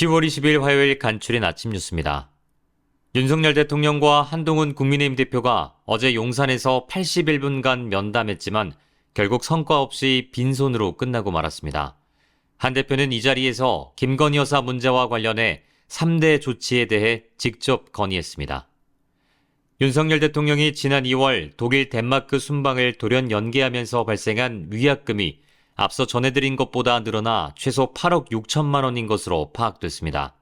10월 20일 화요일 간추린 아침 뉴스입니다. 윤석열 대통령과 한동훈 국민의힘 대표가 어제 용산에서 81분간 면담했지만 결국 성과 없이 빈손으로 끝나고 말았습니다. 한 대표는 이 자리에서 김건희 여사 문제와 관련해 3대 조치에 대해 직접 건의했습니다. 윤석열 대통령이 지난 2월 독일 덴마크 순방을 돌연 연기하면서 발생한 위약금이 앞서 전해드린 것보다 늘어나 최소 8억 6천만 원인 것으로 파악됐습니다.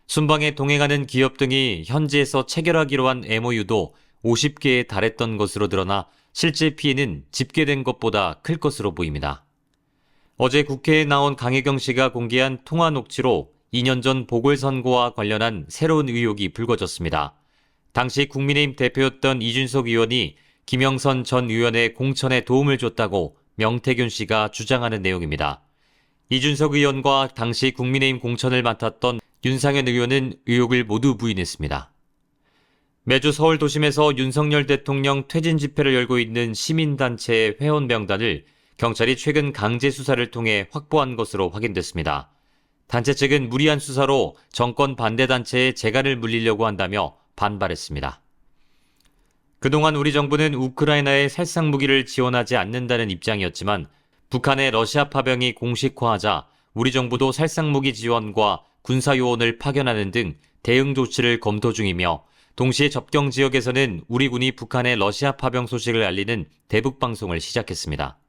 순방에 동행하는 기업 등이 현지에서 체결하기로 한 MOU도 50개에 달했던 것으로 드러나 실제 피해는 집계된 것보다 클 것으로 보입니다. 어제 국회에 나온 강혜경 씨가 공개한 통화 녹취로 2년 전 보궐선거와 관련한 새로운 의혹이 불거졌습니다. 당시 국민의힘 대표였던 이준석 의원이 김영선 전 의원의 공천에 도움을 줬다고 명태균 씨가 주장하는 내용입니다. 이준석 의원과 당시 국민의힘 공천을 맡았던 윤상현 의원은 의혹을 모두 부인했습니다. 매주 서울 도심에서 윤석열 대통령 퇴진 집회를 열고 있는 시민단체의 회원 명단을 경찰이 최근 강제 수사를 통해 확보한 것으로 확인됐습니다. 단체 측은 무리한 수사로 정권 반대 단체의 재간을 물리려고 한다며 반발했습니다. 그동안 우리 정부는 우크라이나에 살상 무기를 지원하지 않는다는 입장이었지만 북한의 러시아 파병이 공식화하자 우리 정부도 살상 무기 지원과 군사 요원을 파견하는 등 대응 조치를 검토 중이며 동시에 접경 지역에서는 우리 군이 북한의 러시아 파병 소식을 알리는 대북 방송을 시작했습니다.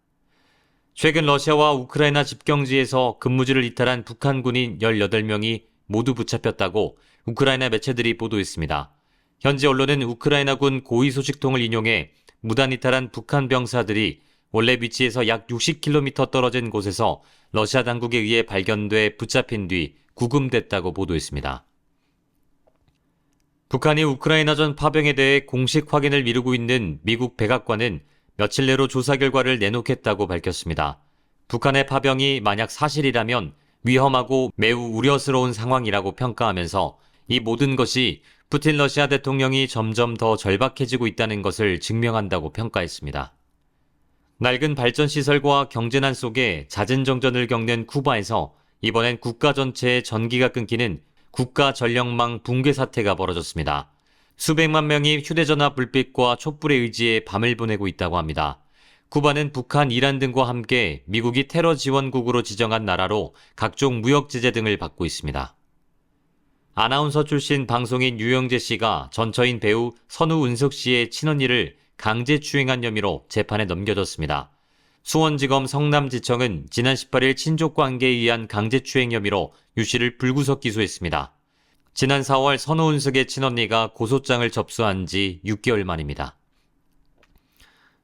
최근 러시아와 우크라이나 집경지에서 근무지를 이탈한 북한 군인 18명이 모두 붙잡혔다고 우크라이나 매체들이 보도했습니다. 현지 언론은 우크라이나군 고위 소식통을 인용해 무단 이탈한 북한 병사들이 원래 위치에서 약 60km 떨어진 곳에서 러시아 당국에 의해 발견돼 붙잡힌 뒤 구금됐다고 보도했습니다. 북한이 우크라이나전 파병에 대해 공식 확인을 미루고 있는 미국 백악관은 며칠 내로 조사 결과를 내놓겠다고 밝혔습니다. 북한의 파병이 만약 사실이라면 위험하고 매우 우려스러운 상황이라고 평가하면서 이 모든 것이 푸틴 러시아 대통령이 점점 더 절박해지고 있다는 것을 증명한다고 평가했습니다. 낡은 발전시설과 경제난 속에 잦은 정전을 겪는 쿠바에서 이번엔 국가 전체의 전기가 끊기는 국가 전력망 붕괴 사태가 벌어졌습니다. 수백만 명이 휴대전화 불빛과 촛불에 의지해 밤을 보내고 있다고 합니다. 쿠바는 북한, 이란 등과 함께 미국이 테러 지원국으로 지정한 나라로 각종 무역 제재 등을 받고 있습니다. 아나운서 출신 방송인 유영재 씨가 전처인 배우 선우은석 씨의 친언니를 강제추행한 혐의로 재판에 넘겨졌습니다. 수원지검 성남지청은 지난 18일 친족관계에 의한 강제추행 혐의로 유 씨를 불구속 기소했습니다. 지난 4월 선우은석의 친언니가 고소장을 접수한 지 6개월 만입니다.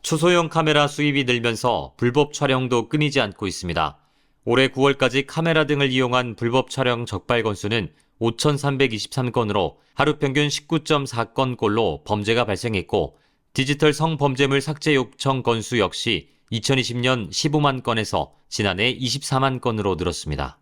초소형 카메라 수입이 늘면서 불법 촬영도 끊이지 않고 있습니다. 올해 9월까지 카메라 등을 이용한 불법 촬영 적발 건수는 5,323건으로 하루 평균 19.4건꼴로 범죄가 발생했고 디지털 성범죄물 삭제 요청 건수 역시 2020년 15만 건에서 지난해 24만 건으로 늘었습니다.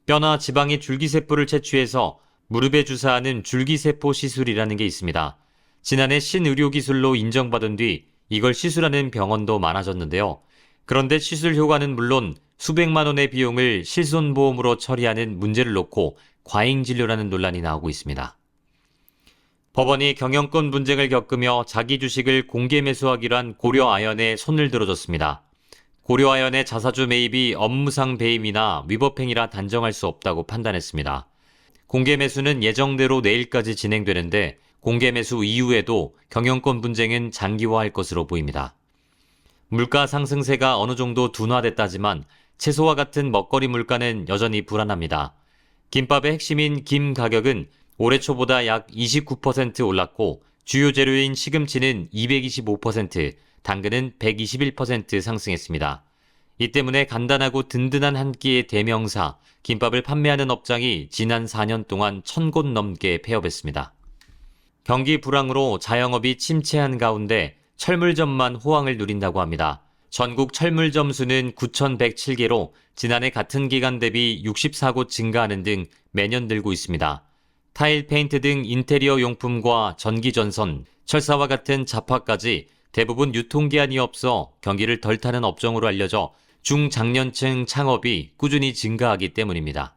뼈나 지방의 줄기세포를 채취해서 무릎에 주사하는 줄기세포 시술이라는 게 있습니다. 지난해 신의료기술로 인정받은 뒤 이걸 시술하는 병원도 많아졌는데요. 그런데 시술 효과는 물론 수백만 원의 비용을 실손보험으로 처리하는 문제를 놓고 과잉진료라는 논란이 나오고 있습니다. 법원이 경영권 분쟁을 겪으며 자기 주식을 공개 매수하기로 한 고려아연에 손을 들어줬습니다. 고려아연의 자사주 매입이 업무상 배임이나 위법행위라 단정할 수 없다고 판단했습니다. 공개 매수는 예정대로 내일까지 진행되는데 공개 매수 이후에도 경영권 분쟁은 장기화할 것으로 보입니다. 물가 상승세가 어느 정도 둔화됐다지만 채소와 같은 먹거리 물가는 여전히 불안합니다. 김밥의 핵심인 김 가격은 올해 초보다 약 29% 올랐고 주요 재료인 시금치는 225%, 당근은 121% 상승했습니다. 이 때문에 간단하고 든든한 한 끼의 대명사, 김밥을 판매하는 업장이 지난 4년 동안 1,000곳 넘게 폐업했습니다. 경기 불황으로 자영업이 침체한 가운데 철물점만 호황을 누린다고 합니다. 전국 철물점 수는 9,107개로 지난해 같은 기간 대비 64곳 증가하는 등 매년 늘고 있습니다. 타일, 페인트 등 인테리어 용품과 전기전선, 철사와 같은 잡화까지 대부분 유통기한이 없어 경기를 덜 타는 업종으로 알려져 중장년층 창업이 꾸준히 증가하기 때문입니다.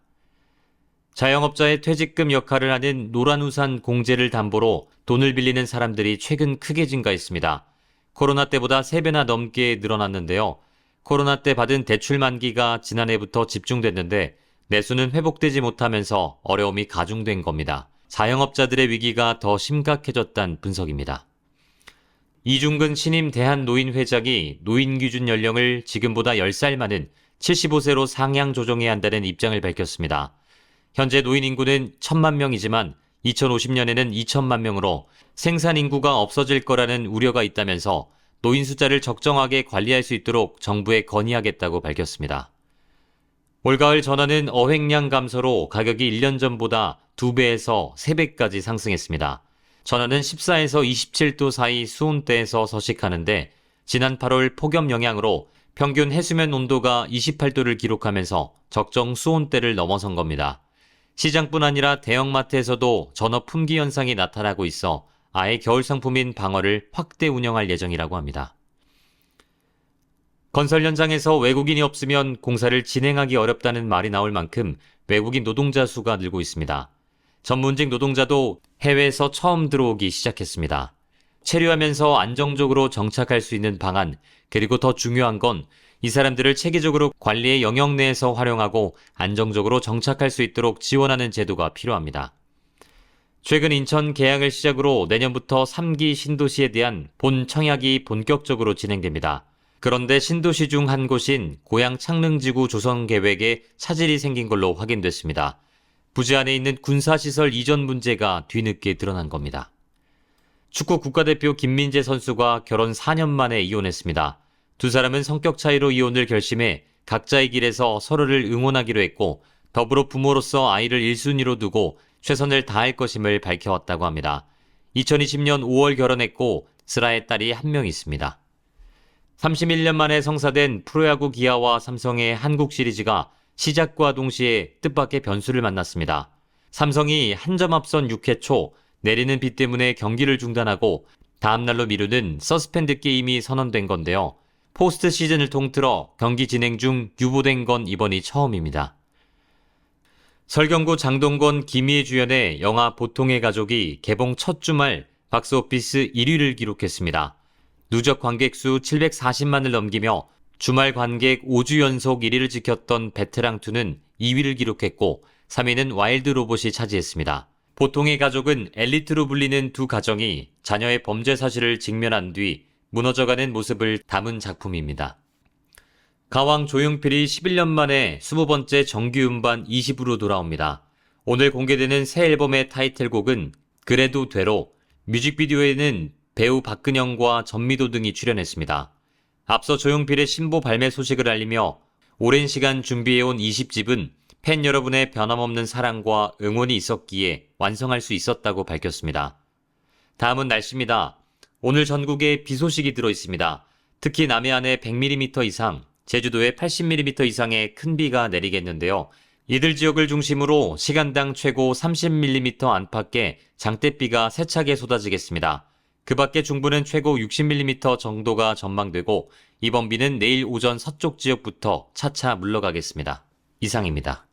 자영업자의 퇴직금 역할을 하는 노란우산 공제를 담보로 돈을 빌리는 사람들이 최근 크게 증가했습니다. 코로나 때보다 3배나 넘게 늘어났는데요. 코로나 때 받은 대출 만기가 지난해부터 집중됐는데 내수는 회복되지 못하면서 어려움이 가중된 겁니다. 자영업자들의 위기가 더 심각해졌다는 분석입니다. 이중근 신임 대한노인회장이 노인 기준 연령을 지금보다 10살 많은 75세로 상향 조정해야 한다는 입장을 밝혔습니다. 현재 노인 인구는 1,000만 명이지만 2050년에는 2,000만 명으로 생산 인구가 없어질 거라는 우려가 있다면서 노인 숫자를 적정하게 관리할 수 있도록 정부에 건의하겠다고 밝혔습니다. 올가을 전어는 어획량 감소로 가격이 1년 전보다 2배에서 3배까지 상승했습니다. 전어는 14에서 27도 사이 수온대에서 서식하는데 지난 8월 폭염 영향으로 평균 해수면 온도가 28도를 기록하면서 적정 수온대를 넘어선 겁니다. 시장뿐 아니라 대형마트에서도 전어 품귀 현상이 나타나고 있어 아예 겨울 상품인 방어를 확대 운영할 예정이라고 합니다. 건설 현장에서 외국인이 없으면 공사를 진행하기 어렵다는 말이 나올 만큼 외국인 노동자 수가 늘고 있습니다. 전문직 노동자도 해외에서 처음 들어오기 시작했습니다. 체류하면서 안정적으로 정착할 수 있는 방안, 그리고 더 중요한 건 이 사람들을 체계적으로 관리의 영역 내에서 활용하고 안정적으로 정착할 수 있도록 지원하는 제도가 필요합니다. 최근 인천 계양을 시작으로 내년부터 3기 신도시에 대한 본 청약이 본격적으로 진행됩니다. 그런데 신도시 중 한 곳인 고양 창릉지구 조성 계획에 차질이 생긴 걸로 확인됐습니다. 부지 안에 있는 군사시설 이전 문제가 뒤늦게 드러난 겁니다. 축구 국가대표 김민재 선수가 결혼 4년 만에 이혼했습니다. 두 사람은 성격 차이로 이혼을 결심해 각자의 길에서 서로를 응원하기로 했고 더불어 부모로서 아이를 1순위로 두고 최선을 다할 것임을 밝혀왔다고 합니다. 2020년 5월 결혼했고 슬아의 딸이 1명 있습니다. 31년 만에 성사된 프로야구 기아와 삼성의 한국 시리즈가 시작과 동시에 뜻밖의 변수를 만났습니다. 삼성이 한 점 앞선 6회 초 내리는 비 때문에 경기를 중단하고 다음날로 미루는 서스펜드 게임이 선언된 건데요. 포스트 시즌을 통틀어 경기 진행 중 유보된 건 이번이 처음입니다. 설경구 장동건 김희애 주연의 영화 보통의 가족이 개봉 첫 주말 박스오피스 1위를 기록했습니다. 누적 관객 수 740만을 넘기며 주말 관객 5주 연속 1위를 지켰던 베테랑2는 2위를 기록했고 3위는 와일드 로봇이 차지했습니다. 보통의 가족은 엘리트로 불리는 두 가정이 자녀의 범죄 사실을 직면한 뒤 무너져가는 모습을 담은 작품입니다. 가왕 조용필이 11년 만에 20번째 정규 음반 20으로 돌아옵니다. 오늘 공개되는 새 앨범의 타이틀곡은 그래도 돼로, 뮤직비디오에는 배우 박근영과 전미도 등이 출연했습니다. 앞서 조용필의 신보 발매 소식을 알리며 오랜 시간 준비해온 20집은 팬 여러분의 변함없는 사랑과 응원이 있었기에 완성할 수 있었다고 밝혔습니다. 다음은 날씨입니다. 오늘 전국에 비 소식이 들어있습니다. 특히 남해안에 100mm 이상, 제주도에 80mm 이상의 큰 비가 내리겠는데요. 이들 지역을 중심으로 시간당 최고 30mm 안팎의 장대비가 세차게 쏟아지겠습니다. 그 밖에 중부는 최고 60mm 정도가 전망되고 이번 비는 내일 오전 서쪽 지역부터 차차 물러가겠습니다. 이상입니다.